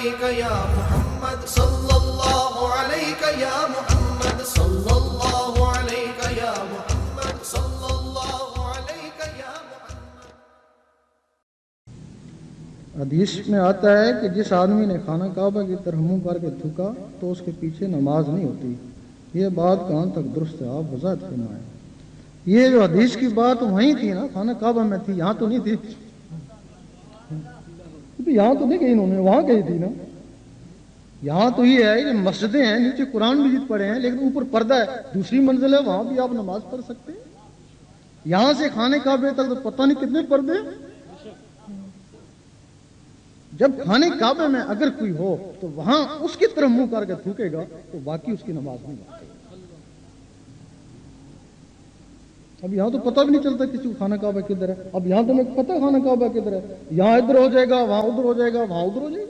عليك يا محمد صلى الله عليك يا محمد صلى الله عليك يا محمد صلى الله عليك يا محمد. حدیث میں آتا ہے کہ جس آدمی نے خانہ کعبہ کی طرف منہ کر کے تھوکا تو اس کے پیچھے نماز نہیں ہوتی. یہ بات کہاں تک درست ہے؟ آپ وضاحت فرمائیں. یہ جو حدیث کی بات وہیں تھی نا، خانہ کعبہ میں تھی، یہاں تو نہیں تھی. یہاں تو نہیں کہی انہوں نے، وہاں کہی تھی نا. یہاں تو یہ ہے کہ مسجدیں ہیں، نیچے قرآن مجید پڑھے ہیں، لیکن اوپر پردہ ہے، دوسری منزل ہے، وہاں بھی آپ نماز پڑھ سکتے ہیں. یہاں سے خانہ کعبے تک تو پتہ نہیں کتنے پردے. جب خانہ کعبے میں اگر کوئی ہو تو وہاں اس کی طرف منہ کر کے تھوکے گا تو واقعی اس کی نماز نہیں ہوتی. اب یہاں تو پتہ بھی نہیں چلتا کسی کو خانہ کعبہ کدھر ہے. اب یہاں تو میں پتہ خانہ کعبہ کدھر ہے. یہاں ادھر ہو جائے گا، وہاں ادھر ہو جائے گا، وہاں ادھر ہو جائے گا.